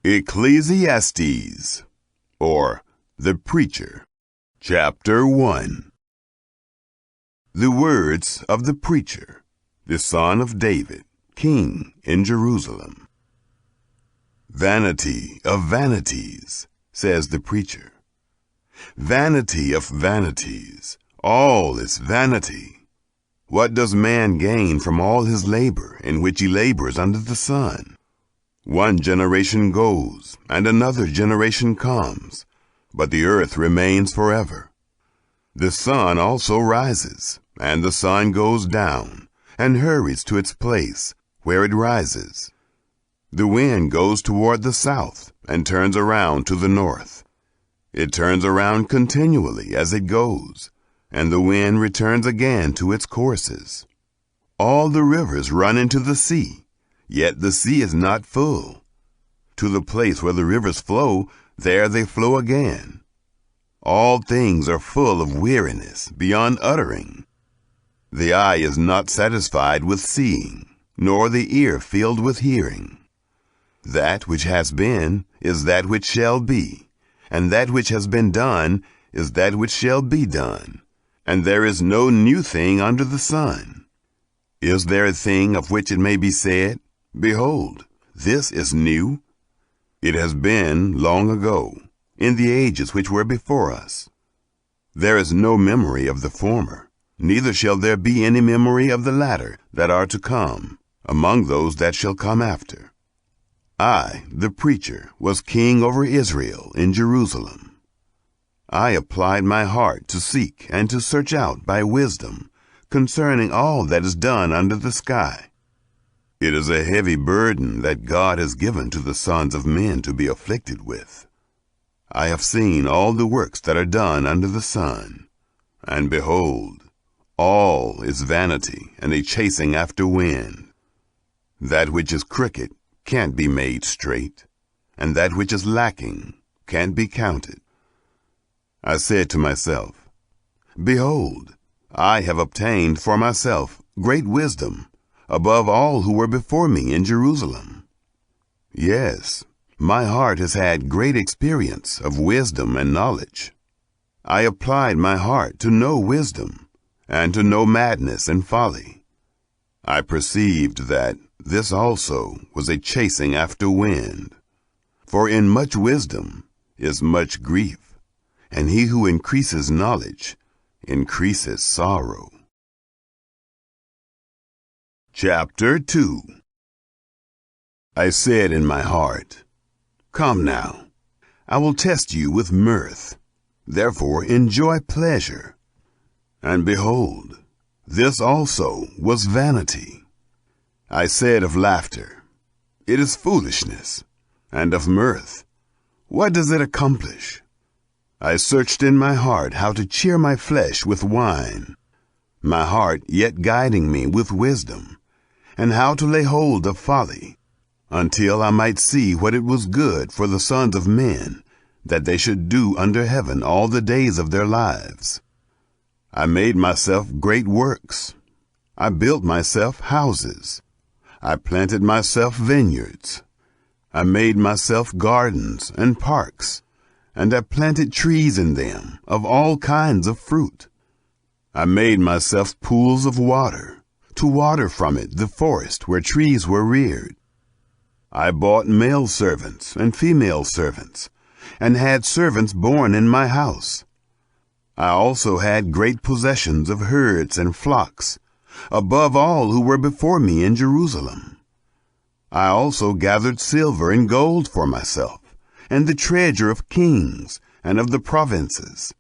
Ecclesiastes, or The Preacher, Chapter 1. The words of the preacher, the son of David, king in Jerusalem. Vanity of vanities, says the preacher. Vanity of vanities, all is vanity. What does man gain from all his labor in which he labors under the sun? One generation goes, and another generation comes, but the earth remains forever. The sun also rises, and the sun goes down, and hurries to its place, where it rises. The wind goes toward the south, and turns around to the north. It turns around continually as it goes, and the wind returns again to its courses. All the rivers run into the sea, yet the sea is not full. To the place where the rivers flow, there they flow again. All things are full of weariness beyond uttering. The eye is not satisfied with seeing, nor the ear filled with hearing. That which has been is that which shall be, and that which has been done is that which shall be done, and there is no new thing under the sun. Is there a thing of which it may be said, Behold, this is new? It has been long ago, in the ages which were before us. There is no memory of the former, neither shall there be any memory of the latter that are to come, among those that shall come after. I, the preacher, was king over Israel in Jerusalem. I applied my heart to seek and to search out by wisdom concerning all that is done under the sky. It is a heavy burden that God has given to the sons of men to be afflicted with. I have seen all the works that are done under the sun, and behold, all is vanity and a chasing after wind. That which is crooked can't be made straight, and that which is lacking can't be counted. I said to myself, Behold, I have obtained for myself great wisdom, above all who were before me in Jerusalem. Yes, my heart has had great experience of wisdom and knowledge. I applied my heart to know wisdom, and to know madness and folly. I perceived that this also was a chasing after wind. For in much wisdom is much grief, and he who increases knowledge increases sorrow. Chapter 2. I said in my heart, Come now, I will test you with mirth, therefore enjoy pleasure. And behold, this also was vanity. I said of laughter, It is foolishness, and of mirth, what does it accomplish? I searched in my heart how to cheer my flesh with wine, my heart yet guiding me with wisdom, and how to lay hold of folly, until I might see what it was good for the sons of men, that they should do under heaven all the days of their lives. I made myself great works. I built myself houses. I planted myself vineyards. I made myself gardens and parks, and I planted trees in them of all kinds of fruit. I made myself pools of water, to water from it the forest where trees were reared. I bought male servants and female servants, and had servants born in my house. I also had great possessions of herds and flocks, above all who were before me in Jerusalem. I also gathered silver and gold for myself, and the treasure of kings and of the provinces.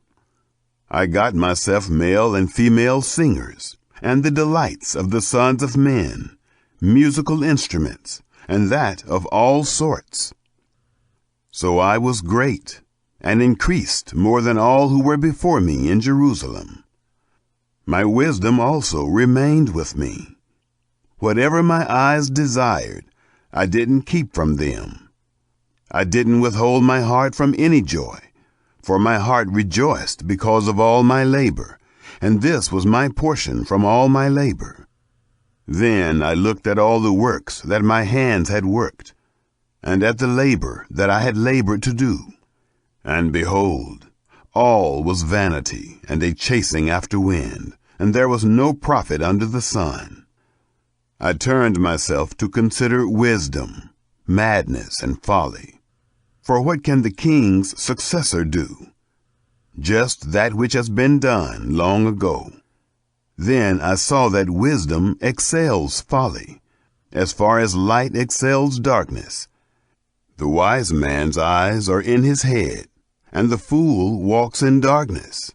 I got myself male and female singers, and the delights of the sons of men, musical instruments, and that of all sorts. So I was great, and increased more than all who were before me in Jerusalem. My wisdom also remained with me. Whatever my eyes desired, I didn't keep from them. I didn't withhold my heart from any joy, for my heart rejoiced because of all my labor, and this was my portion from all my labor. Then I looked at all the works that my hands had worked. and at the labor that I had labored to do. And behold, all was vanity and a chasing after wind, and there was no profit under the sun. I turned myself to consider wisdom, madness, and folly. For what can the king's successor do? Just that which has been done long ago. Then I saw that wisdom excels folly, as far as light excels darkness. The wise man's eyes are in his head, and the fool walks in darkness.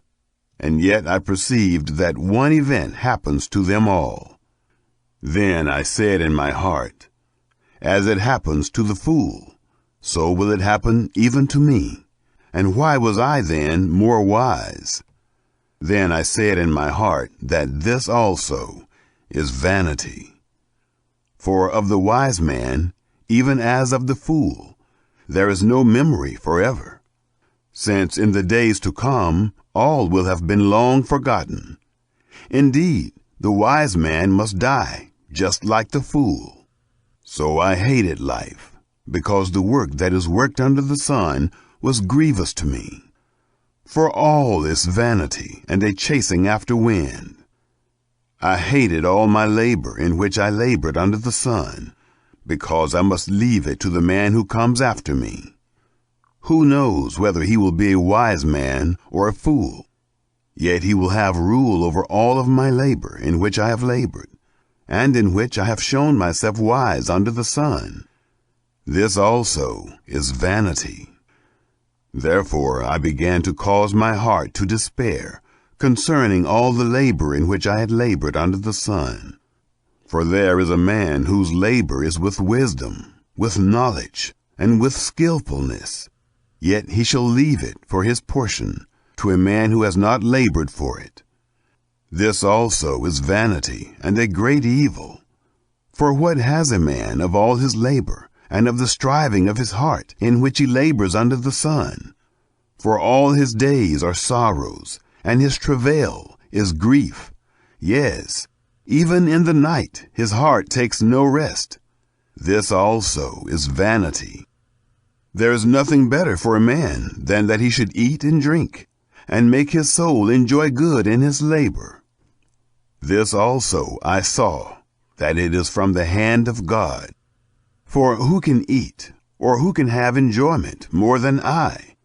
And yet I perceived that one event happens to them all. Then I said in my heart, as it happens to the fool, so will it happen even to me. And why was I then more wise? Then I said in my heart that this also is vanity. For of the wise man, even as of the fool, there is no memory forever, since in the days to come all will have been long forgotten. Indeed, the wise man must die, just like the fool. So I hated life, because the work that is worked under the sun was grievous to me. For all is vanity and a chasing after wind. I hated all my labor in which I labored under the sun, because I must leave it to the man who comes after me. Who knows whether he will be a wise man or a fool? Yet he will have rule over all of my labor in which I have labored, and in which I have shown myself wise under the sun. This also is vanity. Therefore I began to cause my heart to despair concerning all the labor in which I had labored under the sun. For there is a man whose labor is with wisdom, with knowledge, and with skillfulness, yet he shall leave it for his portion to a man who has not labored for it. This also is vanity and a great evil. For what has a man of all his labor, and of the striving of his heart, in which he labors under the sun? For all his days are sorrows, and his travail is grief. Yes, even in the night his heart takes no rest. This also is vanity. There is nothing better for a man than that he should eat and drink, and make his soul enjoy good in his labor. This also I saw, that it is from the hand of God. For who can eat, or who can have enjoyment more than I?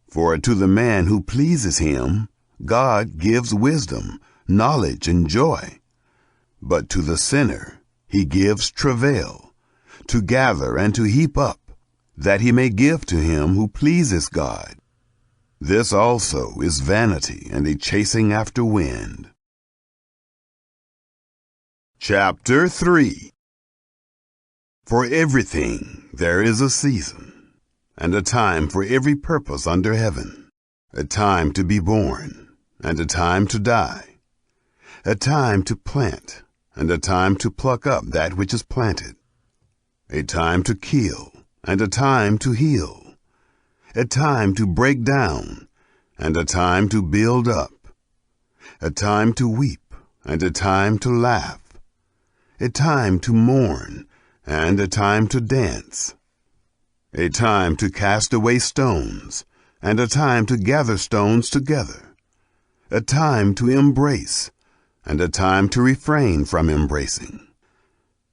For to the man who pleases him, God gives wisdom, knowledge, and joy. But to the sinner he gives travail, to gather and to heap up, that he may give to him who pleases God. This also is vanity and a chasing after wind. Chapter 3. For everything there is a season, and a time for every purpose under heaven, a time to be born, and a time to die, a time to plant, and a time to pluck up that which is planted, a time to kill, and a time to heal, a time to break down, and a time to build up, a time to weep, and a time to laugh, a time to mourn, and a time to dance, a time to cast away stones, and a time to gather stones together, a time to embrace, and a time to refrain from embracing,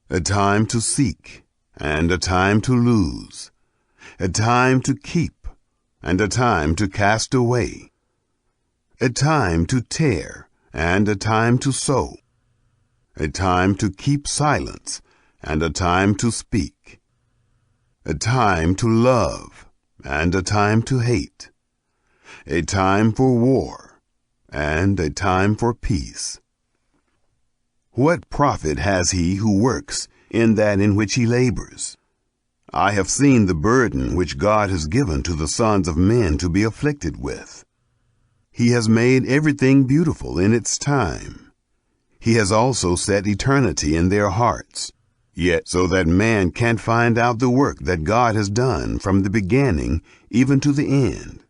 a time to seek, and a time to lose, a time to keep, and a time to cast away, a time to tear, and a time to sow, a time to keep silence, and a time to speak, a time to love, and a time to hate, a time for war, and a time for peace. What profit has he who works in that in which he labors? I have seen the burden which God has given to the sons of men to be afflicted with. He has made everything beautiful in its time. He has also set eternity in their hearts, yet so that man can't find out the work that God has done from the beginning even to the end.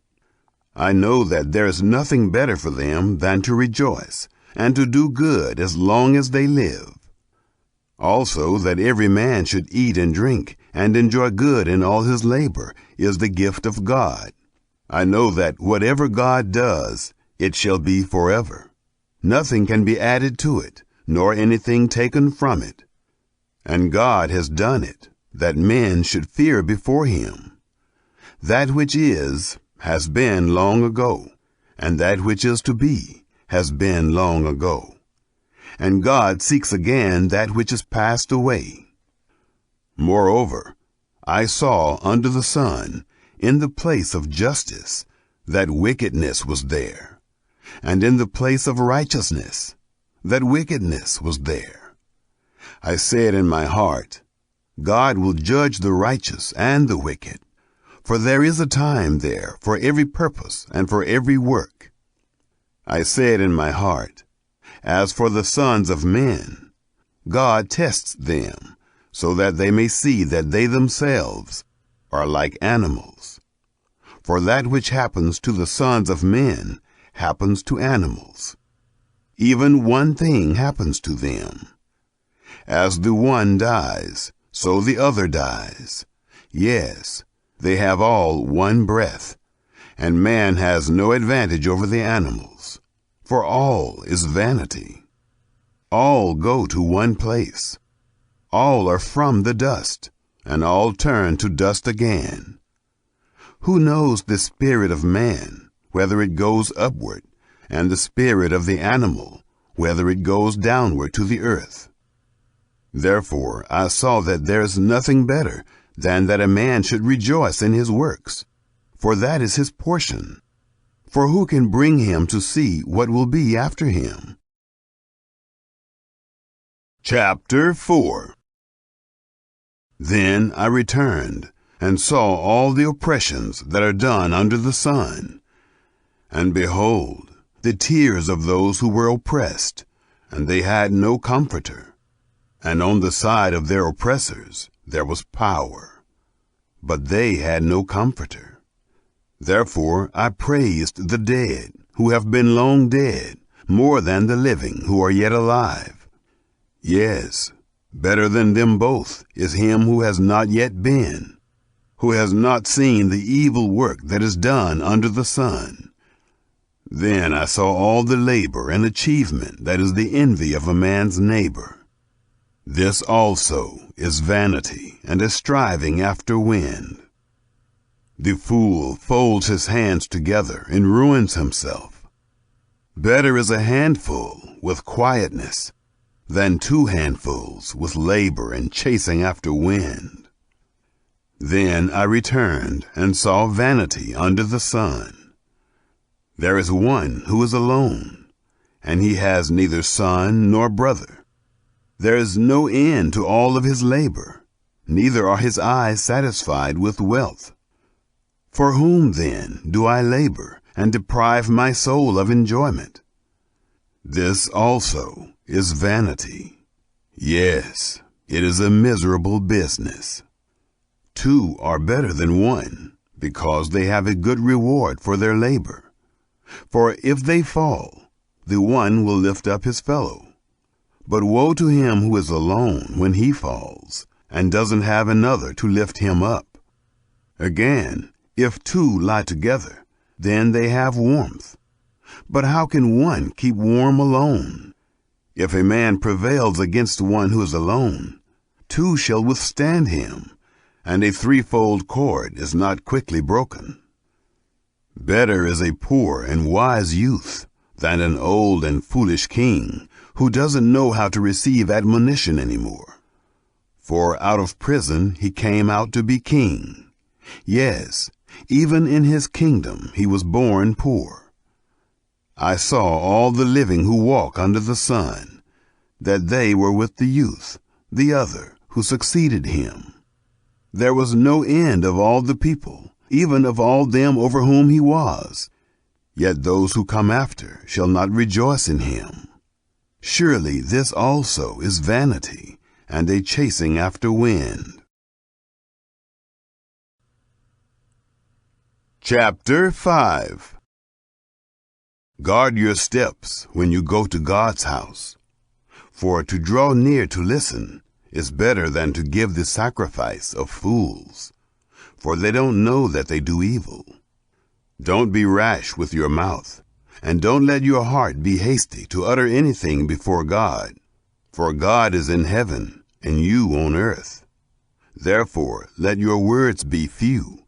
I know that there is nothing better for them than to rejoice and to do good as long as they live. Also that every man should eat and drink and enjoy good in all his labor is the gift of God. I know that whatever God does, it shall be forever. Nothing can be added to it, nor anything taken from it. And God has done it, that men should fear before him. That which is has been long ago, and that which is to be has been long ago. And God seeks again that which is passed away. Moreover, I saw under the sun, in the place of justice, that wickedness was there, and in the place of righteousness, that wickedness was there. I said in my heart, God will judge the righteous and the wicked, for there is a time there for every purpose and for every work. I said in my heart, as for the sons of men, God tests them, so that they may see that they themselves are like animals. For that which happens to the sons of men happens to animals. Even one thing happens to them. As the one dies, so the other dies. Yes, they have all one breath, and man has no advantage over the animals, for all is vanity. All go to one place. All are from the dust, and all turn to dust again. Who knows the spirit of man, whether it goes upward, and the spirit of the animal, whether it goes downward to the earth? Therefore I saw that there is nothing better than that a man should rejoice in his works, for that is his portion. For who can bring him to see what will be after him? Chapter 4. Then I returned, and saw all the oppressions that are done under the sun. And behold, the tears of those who were oppressed, and they had no comforter. And on the side of their oppressors there was power, but they had no comforter. Therefore I praised the dead, who have been long dead, more than the living, who are yet alive. Yes, better than them both is him who has not yet been, who has not seen the evil work that is done under the sun. Then I saw all the labor and achievement that is the envy of a man's neighbor. This also is vanity and a striving after wind. The fool folds his hands together and ruins himself. Better is a handful with quietness than 2 handfuls with labor and chasing after wind. Then I returned and saw vanity under the sun. There is one who is alone, and he has neither son nor brother. There is no end to all of his labor, neither are his eyes satisfied with wealth. For whom then do I labor and deprive my soul of enjoyment? This also is vanity. Yes, it is a miserable business. 2 are better than 1, because they have a good reward for their labor. For if they fall, the one will lift up his fellow. But woe to him who is alone when he falls, and doesn't have another to lift him up. Again, if 2 lie together, then they have warmth. But how can one keep warm alone? If a man prevails against one who is alone, 2 shall withstand him, and a 3-fold cord is not quickly broken. Better is a poor and wise youth than an old and foolish king, who doesn't know how to receive admonition anymore. For out of prison he came out to be king. Yes, even in his kingdom he was born poor. I saw all the living who walk under the sun, that they were with the youth, the other, who succeeded him. There was no end of all the people, even of all them over whom he was. Yet those who come after shall not rejoice in him. Surely this also is vanity, and a chasing after wind. Chapter 5. Guard your steps when you go to God's house, for to draw near to listen is better than to give the sacrifice of fools, for they don't know that they do evil. Don't be rash with your mouth, and don't let your heart be hasty to utter anything before God, for God is in heaven, and you on earth. Therefore let your words be few,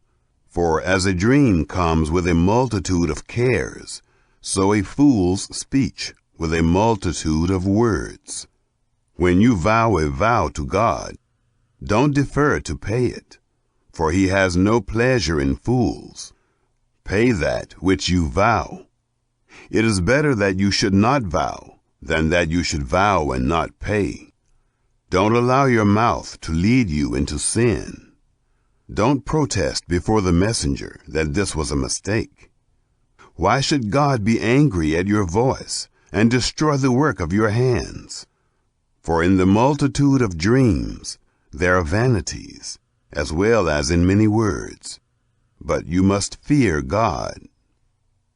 for as a dream comes with a multitude of cares, so a fool's speech with a multitude of words. When you vow a vow to God, don't defer to pay it, for he has no pleasure in fools. Pay that which you vow. It is better that you should not vow than that you should vow and not pay. Don't allow your mouth to lead you into sin. Don't protest before the messenger that this was a mistake. Why should God be angry at your voice and destroy the work of your hands? For in the multitude of dreams there are vanities, as well as in many words. But you must fear God.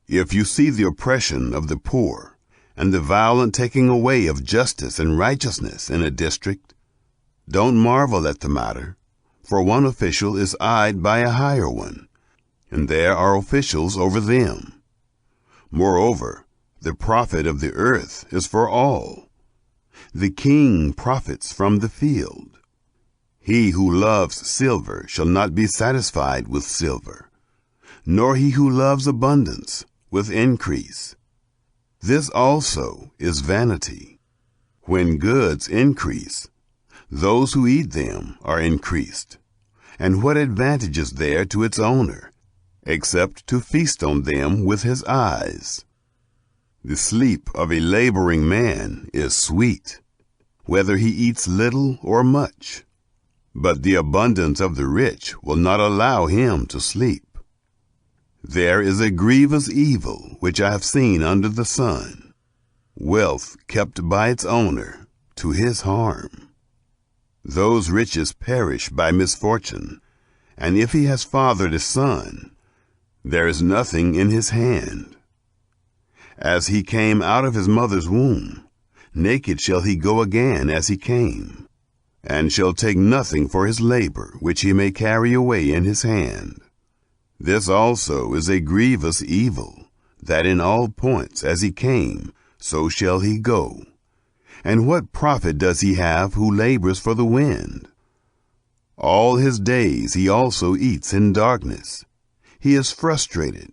If you see the oppression of the poor and the violent taking away of justice and righteousness in a district, don't marvel at the matter, for one official is eyed by a higher one, and there are officials over them. Moreover, the profit of the earth is for all. The king profits from the field. He who loves silver shall not be satisfied with silver, nor he who loves abundance with increase. This also is vanity. When goods increase, those who eat them are increased. And what advantage is there to its owner, except to feast on them with his eyes? The sleep of a laboring man is sweet, whether he eats little or much. But the abundance of the rich will not allow him to sleep. There is a grievous evil which I have seen under the sun, wealth kept by its owner to his harm. Those riches perish by misfortune, and if he has fathered a son, there is nothing in his hand. As he came out of his mother's womb, naked shall he go again as he came, and shall take nothing for his labor which he may carry away in his hand. This also is a grievous evil, that in all points as he came, so shall he go. And what profit does he have who labors for the wind? All his days he also eats in darkness. He is frustrated,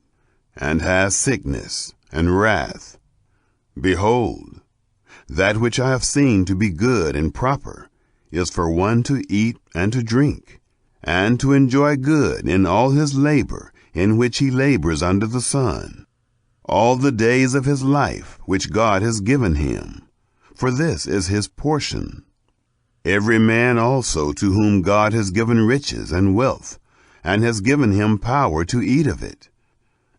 and has sickness and wrath. Behold, that which I have seen to be good and proper is for one to eat and to drink, and to enjoy good in all his labor in which he labors under the sun, all the days of his life which God has given him. For this is his portion. Every man also to whom God has given riches and wealth, and has given him power to eat of it,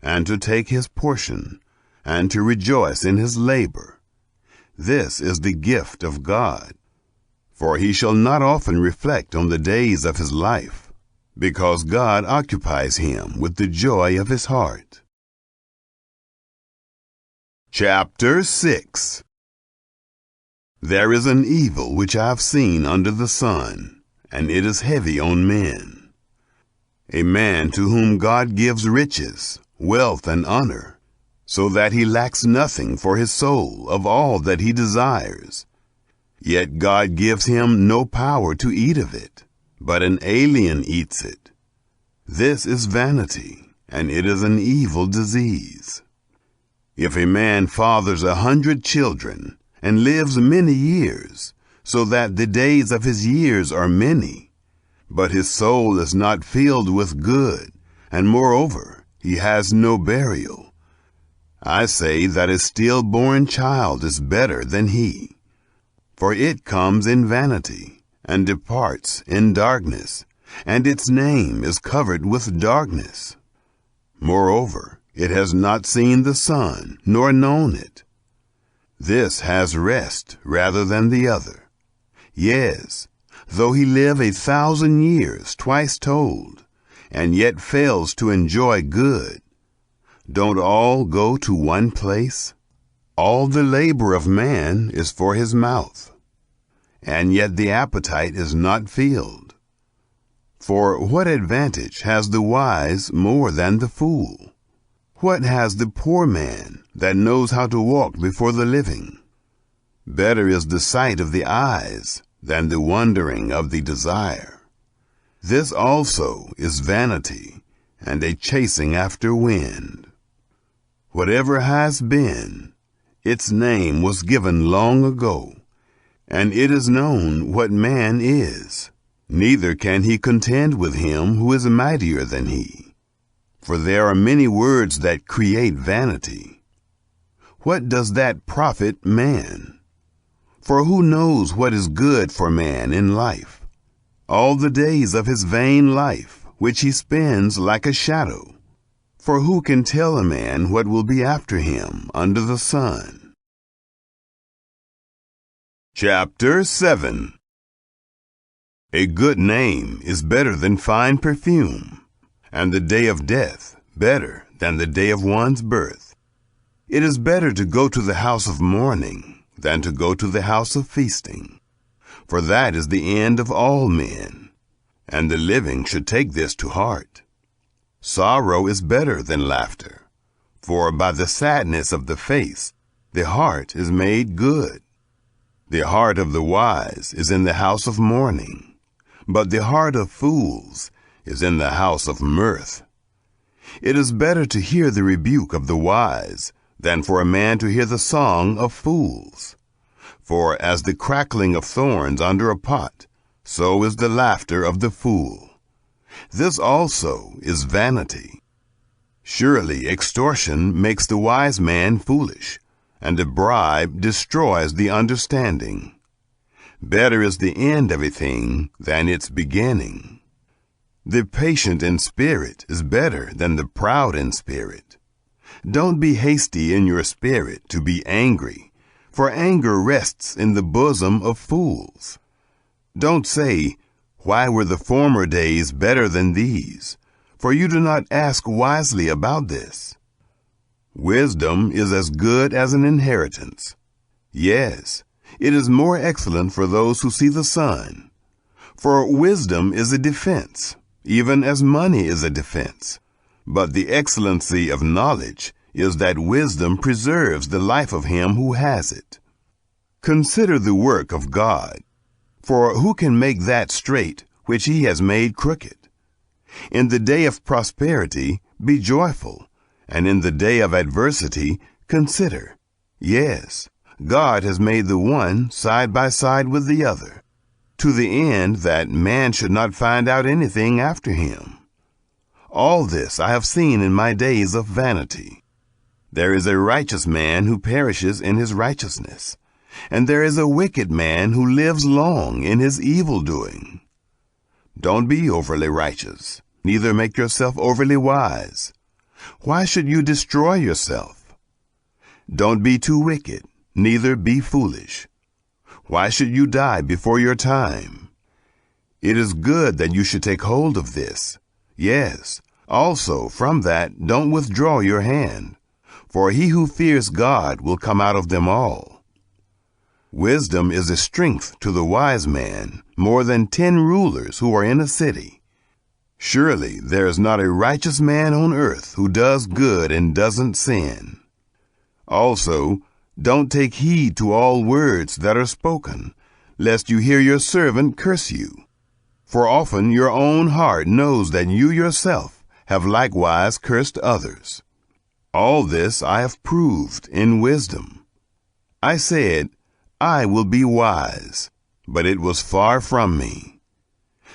and to take his portion, and to rejoice in his labor. This is the gift of God. For he shall not often reflect on the days of his life, because God occupies him with the joy of his heart. Chapter 6. There is an evil which I have seen under the sun, and it is heavy on men. A man to whom God gives riches, wealth, and honor, so that he lacks nothing for his soul of all that he desires. Yet God gives him no power to eat of it, but an alien eats it. This is vanity, and it is an evil disease. If a man fathers 100 children, and lives many years, so that the days of his years are many, but his soul is not filled with good, and moreover he has no burial, I say that a stillborn child is better than he. For it comes in vanity, and departs in darkness, and its name is covered with darkness. Moreover, it has not seen the sun, nor known it. This has rest rather than the other. Yes, though he live 1,000 years twice told, and yet fails to enjoy good. Don't all go to one place? All the labor of man is for his mouth, and yet the appetite is not filled. For what advantage has the wise more than the fool? What has the poor man that knows how to walk before the living? Better is the sight of the eyes than the wondering of the desire. This also is vanity and a chasing after wind. Whatever has been, its name was given long ago, and it is known what man is. Neither can he contend with him who is mightier than he. For there are many words that create vanity. What does that profit man? For who knows what is good for man in life? All the days of his vain life, which he spends like a shadow. For who can tell a man what will be after him under the sun? Chapter 7. A good name is better than fine perfume, and the day of death better than the day of one's birth. It is better to go to the house of mourning than to go to the house of feasting, for that is the end of all men, and the living should take this to heart. Sorrow is better than laughter, for by the sadness of the face the heart is made good. The heart of the wise is in the house of mourning, but the heart of fools is in the house of mirth. It is better to hear the rebuke of the wise than for a man to hear the song of fools. For as the crackling of thorns under a pot, so is the laughter of the fool. This also is vanity. Surely extortion makes the wise man foolish, and a bribe destroys the understanding. Better is the end of a thing than its beginning. The patient in spirit is better than the proud in spirit. Don't be hasty in your spirit to be angry, for anger rests in the bosom of fools. Don't say, "Why were the former days better than these?" For you do not ask wisely about this. Wisdom is as good as an inheritance. Yes, it is more excellent for those who see the sun. For wisdom is a defense, even as money is a defense. But the excellency of knowledge is that wisdom preserves the life of him who has it. Consider the work of God, for who can make that straight which he has made crooked? In the day of prosperity be joyful, and in the day of adversity consider. Yes, God has made the one side by side with the other, to the end that man should not find out anything after him. All this I have seen in my days of vanity. There is a righteous man who perishes in his righteousness, and there is a wicked man who lives long in his evil-doing. Don't be overly righteous, neither make yourself overly wise. Why should you destroy yourself? Don't be too wicked, neither be foolish. Why should you die before your time? It is good that you should take hold of this. Yes, also from that don't withdraw your hand, for he who fears God will come out of them all. Wisdom is a strength to the wise man, more than 10 rulers who are in a city. Surely there is not a righteous man on earth who does good and doesn't sin. Also, don't take heed to all words that are spoken, lest you hear your servant curse you. For often your own heart knows that you yourself have likewise cursed others. All this I have proved in wisdom. I said, I will be wise, but it was far from me.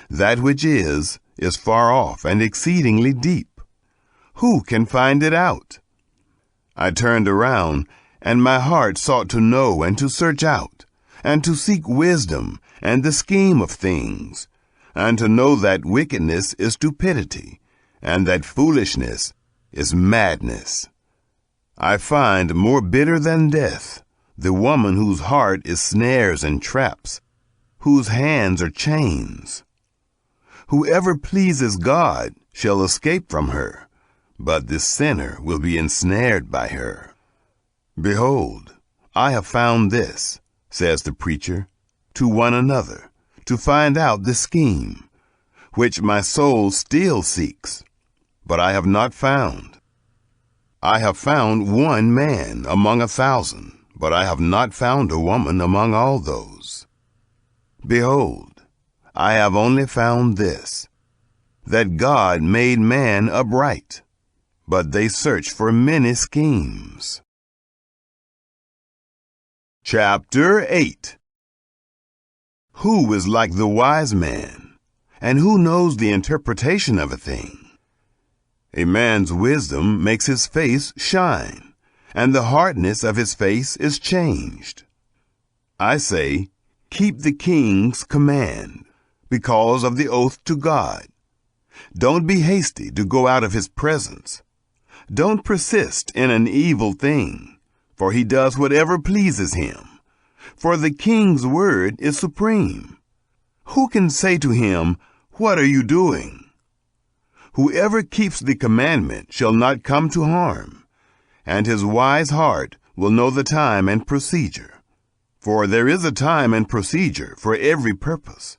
That which is far off and exceedingly deep. Who can find it out? I turned around, and my heart sought to know and to search out, and to seek wisdom and the scheme of things, and to know that wickedness is stupidity, and that foolishness is madness. I find more bitter than death the woman whose heart is snares and traps, whose hands are chains. Whoever pleases God shall escape from her, but the sinner will be ensnared by her. Behold, I have found this, says the preacher, to one another, to find out the scheme, which my soul still seeks, but I have not found. I have found one man among 1,000, but I have not found a woman among all those. Behold, I have only found this, that God made man upright, but they search for many schemes. Chapter 8. Who is like the wise man, and who knows the interpretation of a thing? A man's wisdom makes his face shine, and the hardness of his face is changed. I say, keep the king's command, because of the oath to God. Don't be hasty to go out of his presence. Don't persist in an evil thing, for he does whatever pleases him. For the king's word is supreme. Who can say to him, "What are you doing?" Whoever keeps the commandment shall not come to harm, and his wise heart will know the time and procedure. For there is a time and procedure for every purpose,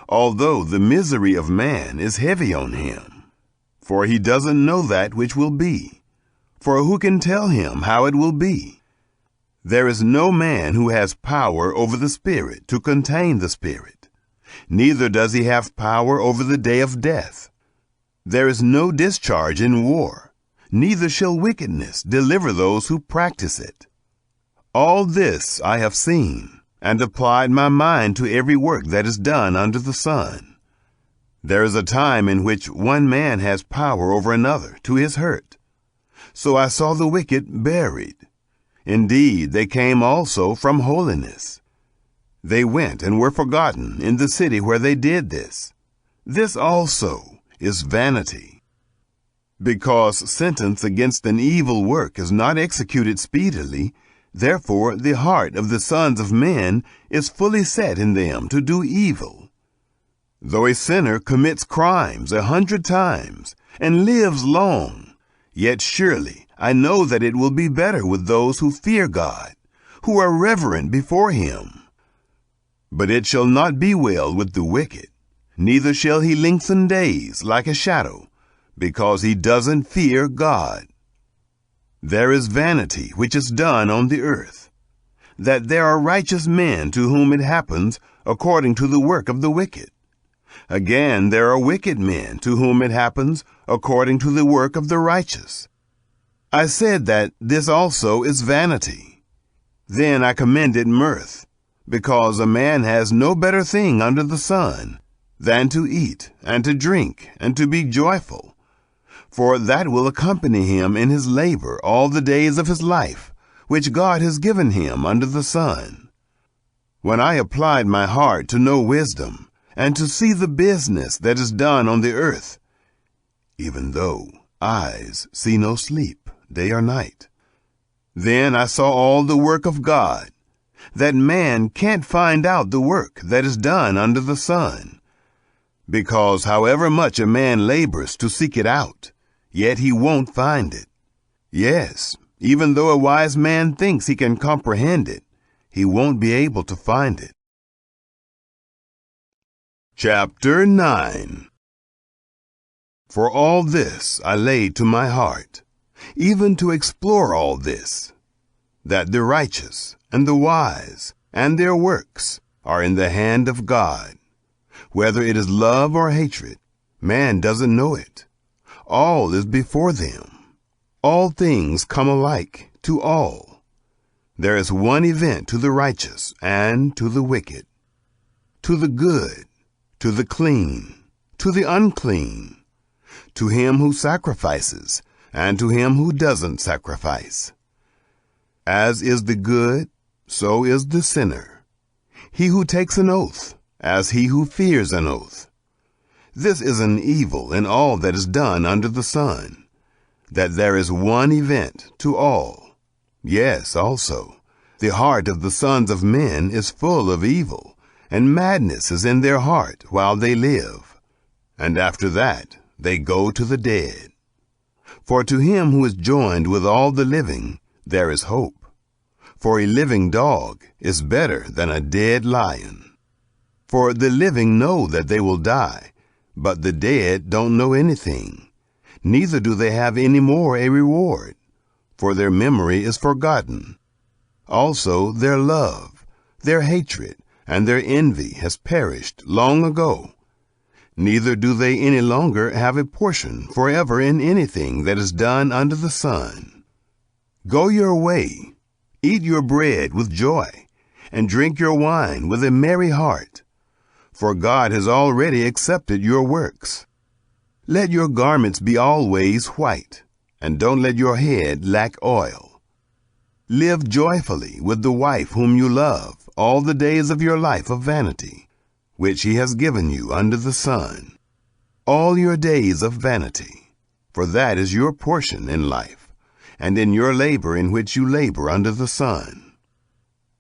although the misery of man is heavy on him. For he doesn't know that which will be. For who can tell him how it will be? There is no man who has power over the Spirit to contain the Spirit. Neither does he have power over the day of death. There is no discharge in war, neither shall wickedness deliver those who practice it. All this I have seen, and applied my mind to every work that is done under the sun. There is a time in which one man has power over another to his hurt. So I saw the wicked buried. Indeed, they came also from holiness. They went and were forgotten in the city where they did this. This also is vanity. Because sentence against an evil work is not executed speedily, therefore the heart of the sons of men is fully set in them to do evil. Though a sinner commits crimes 100 times and lives long, yet surely I know that it will be better with those who fear God, who are reverent before him. But it shall not be well with the wicked, neither shall he lengthen days like a shadow, because he doesn't fear God. There is vanity which is done on the earth, that there are righteous men to whom it happens according to the work of the wicked. Again, there are wicked men to whom it happens according to the work of the righteous. I said that this also is vanity. Then I commended mirth, because a man has no better thing under the sun than to eat and to drink and to be joyful, for that will accompany him in his labor all the days of his life, which God has given him under the sun. When I applied my heart to know wisdom, and to see the business that is done on the earth, even though eyes see no sleep day or night, then I saw all the work of God, that man can't find out the work that is done under the sun. Because however much a man labors to seek it out, yet he won't find it. Yes, even though a wise man thinks he can comprehend it, he won't be able to find it. Chapter 9. For all this I laid to my heart, even to explore all this, that the righteous and the wise and their works are in the hand of God. Whether it is love or hatred, man doesn't know it. All is before them. All things come alike to all. There is one event to the righteous and to the wicked, to the good, to the clean, to the unclean, to him who sacrifices, and to him who doesn't sacrifice. As is the good, so is the sinner. He who takes an oath, as he who fears an oath. This is an evil in all that is done under the sun, that there is one event to all. Yes, also, the heart of the sons of men is full of evil, and madness is in their heart while they live, and after that they go to the dead. For to him who is joined with all the living there is hope. For a living dog is better than a dead lion. For the living know that they will die, but the dead don't know anything, neither do they have any more a reward, for their memory is forgotten. Also their love, their hatred, and their envy has perished long ago. Neither do they any longer have a portion forever in anything that is done under the sun. Go your way, eat your bread with joy, and drink your wine with a merry heart, for God has already accepted your works. Let your garments be always white, and don't let your head lack oil. Live joyfully with the wife whom you love all the days of your life of vanity, which he has given you under the sun, all your days of vanity, for that is your portion in life, and in your labor in which you labor under the sun.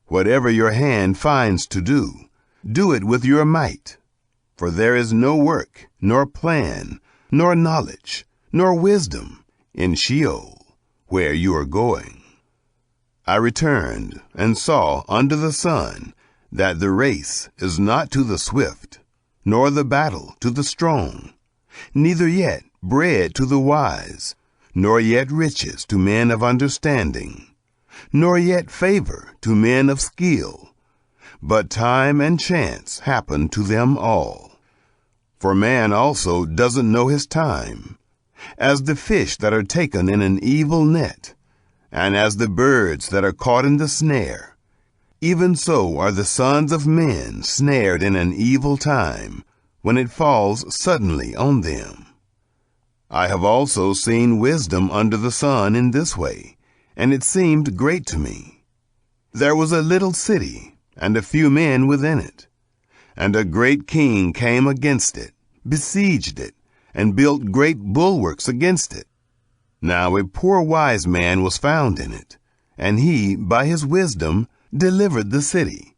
Whatever your hand finds to do, do it with your might, for there is no work, nor plan, nor knowledge, nor wisdom in Sheol, where you are going. I returned and saw under the sun that the race is not to the swift, nor the battle to the strong, neither yet bread to the wise, nor yet riches to men of understanding, nor yet favor to men of skill, but time and chance happen to them all. For man also doesn't know his time, as the fish that are taken in an evil net, and as the birds that are caught in the snare. Even so are the sons of men snared in an evil time, when it falls suddenly on them. I have also seen wisdom under the sun in this way, and it seemed great to me. There was a little city, and a few men within it, and a great king came against it, besieged it, and built great bulwarks against it. Now a poor wise man was found in it, and he, by his wisdom, delivered the city.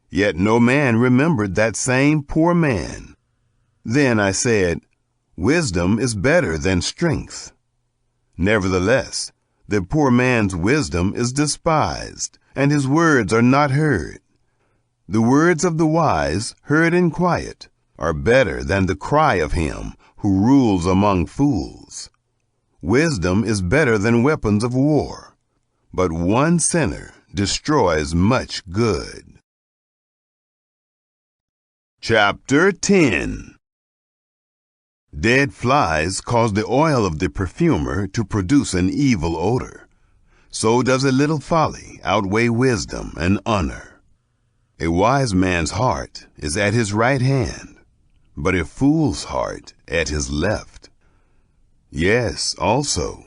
Yet no man remembered that same poor man. Then I said, Wisdom is better than strength. Nevertheless, the poor man's wisdom is despised, and his words are not heard. The words of the wise, heard in quiet, are better than the cry of him who rules among fools. Wisdom is better than weapons of war, but one sinner destroys much good. Chapter 10. Dead flies cause the oil of the perfumer to produce an evil odor. So does a little folly outweigh wisdom and honor. A wise man's heart is at his right hand, but a fool's heart at his left. Yes, also,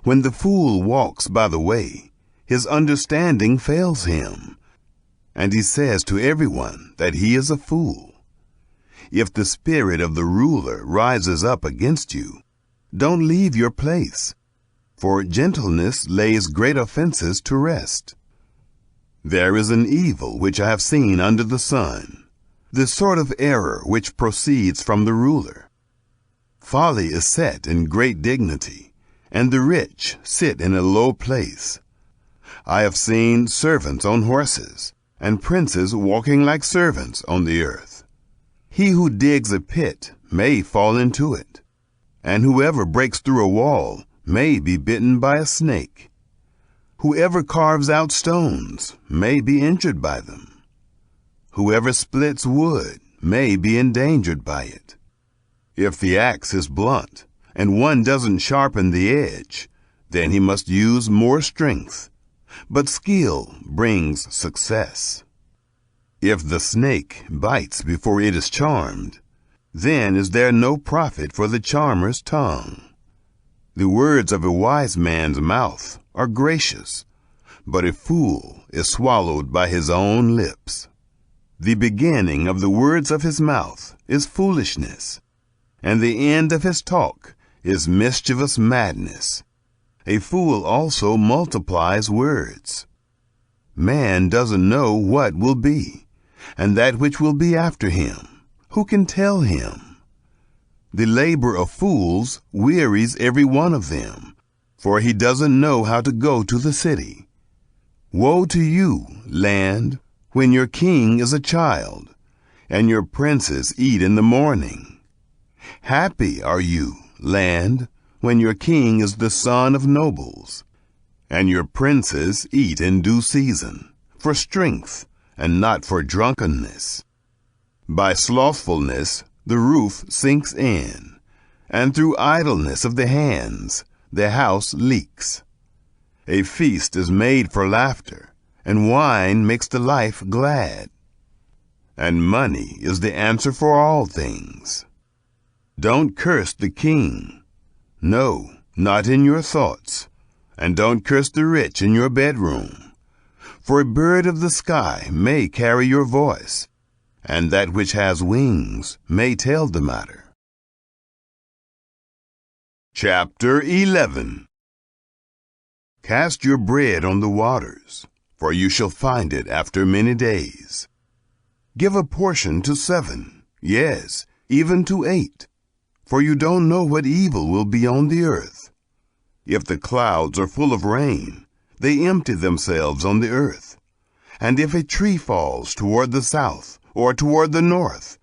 when the fool walks by the way, his understanding fails him, and he says to everyone that he is a fool. If the spirit of the ruler rises up against you, don't leave your place, for gentleness lays great offenses to rest. There is an evil which I have seen under the sun, the sort of error which proceeds from the ruler. Folly is set in great dignity, and the rich sit in a low place. I have seen servants on horses, and princes walking like servants on the earth. He who digs a pit may fall into it, and whoever breaks through a wall may be bitten by a snake. Whoever carves out stones may be injured by them. Whoever splits wood may be endangered by it. If the axe is blunt, and one doesn't sharpen the edge, then he must use more strength. But skill brings success. If the snake bites before it is charmed, then is there no profit for the charmer's tongue. The words of a wise man's mouth are gracious, but a fool is swallowed by his own lips. The beginning of the words of his mouth is foolishness, and the end of his talk is mischievous madness. A fool also multiplies words. Man doesn't know what will be, and that which will be after him. Who can tell him? The labor of fools wearies every one of them, for he doesn't know how to go to the city. Woe to you, land, when your king is a child, and your princes eat in the morning. Happy are you, land, when your king is the son of nobles, and your princes eat in due season, for strength, and not for drunkenness. By slothfulness the roof sinks in, and through idleness of the hands the house leaks. A feast is made for laughter, and wine makes the life glad. And money is the answer for all things. Don't curse the king. No, not in your thoughts. And don't curse the rich in your bedroom. For a bird of the sky may carry your voice, and that which has wings may tell the matter. Chapter 11. Cast your bread on the waters, for you shall find it after many days. Give a portion to 7, yes, even to 8, for you don't know what evil will be on the earth. If the clouds are full of rain, they empty themselves on the earth. And if a tree falls toward the south or toward the north,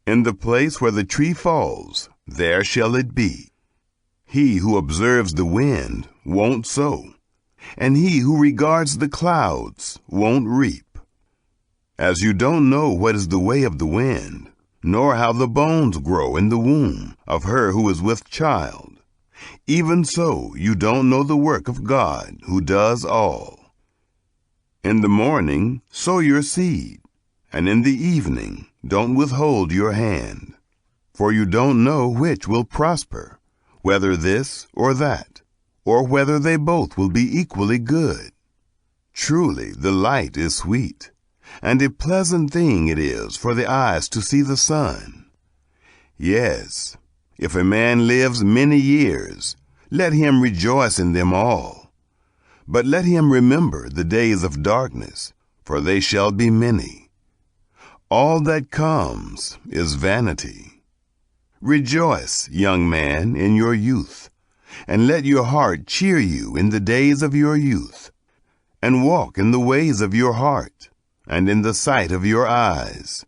in the place where the tree falls, there shall it be. He who observes the wind won't sow, and he who regards the clouds won't reap. As you don't know what is the way of the wind, nor how the bones grow in the womb of her who is with child, even so you don't know the work of God who does all. In the morning sow your seed, and in the evening don't withhold your hand, for you don't know which will prosper, whether this or that, or whether they both will be equally good. Truly the light is sweet, and a pleasant thing it is for the eyes to see the sun. Yes, if a man lives many years, let him rejoice in them all. But let him remember the days of darkness, for they shall be many. All that comes is vanity. Rejoice, young man, in your youth, and let your heart cheer you in the days of your youth, and walk in the ways of your heart, and in the sight of your eyes.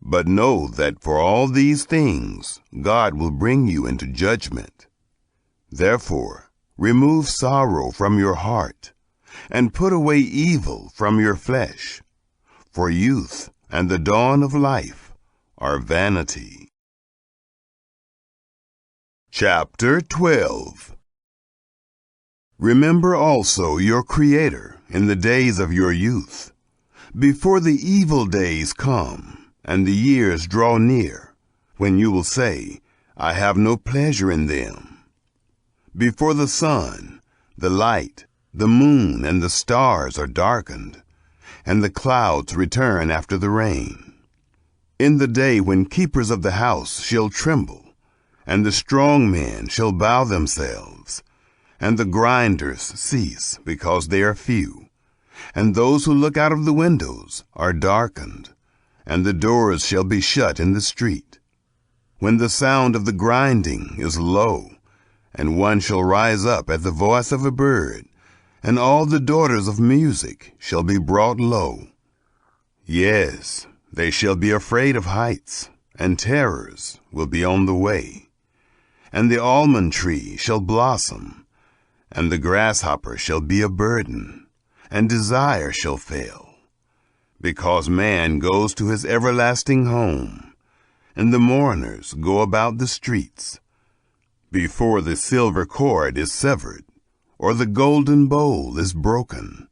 But know that for all these things God will bring you into judgment. Therefore, remove sorrow from your heart, and put away evil from your flesh, for youth and the dawn of life are vanity. Chapter 12. Remember also your Creator in the days of your youth, before the evil days come, and the years draw near, when you will say, I have no pleasure in them. Before the sun, the light, the moon, and the stars are darkened, and the clouds return after the rain. In the day when keepers of the house shall tremble, and the strong men shall bow themselves, and the grinders cease because they are few, and those who look out of the windows are darkened, and the doors shall be shut in the street. When the sound of the grinding is low, and one shall rise up at the voice of a bird, and all the daughters of music shall be brought low. Yes, they shall be afraid of heights, and terrors will be on the way. And the almond tree shall blossom, and the grasshopper shall be a burden, and desire shall fail. Because man goes to his everlasting home, and the mourners go about the streets. Before the silver cord is severed, or the golden bowl is broken,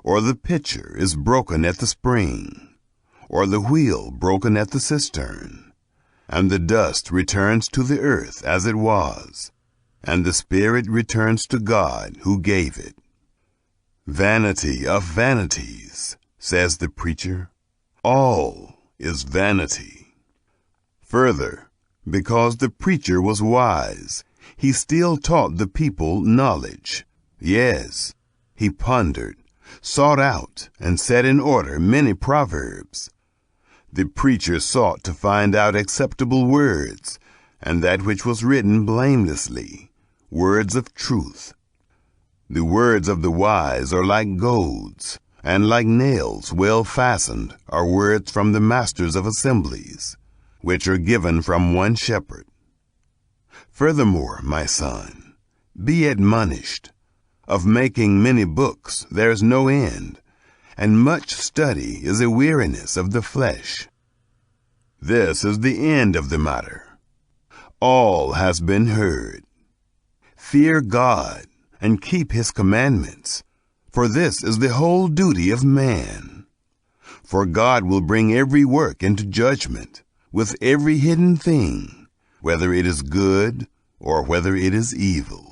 or the pitcher is broken at the spring, or the wheel broken at the cistern, and the dust returns to the earth as it was, and the spirit returns to God who gave it. Vanity of vanities, says the preacher. All is vanity. Further, because the preacher was wise, he still taught the people knowledge. Yes, he pondered, sought out, and set in order many proverbs. The preacher sought to find out acceptable words, and that which was written blamelessly, words of truth. The words of the wise are like goads, and like nails well fastened are words from the masters of assemblies, which are given from one shepherd. Furthermore, my son, be admonished. Of making many books there is no end, and much study is a weariness of the flesh. This is the end of the matter. All has been heard. Fear God and keep his commandments, for this is the whole duty of man. For God will bring every work into judgment, with every hidden thing, whether it is good or whether it is evil.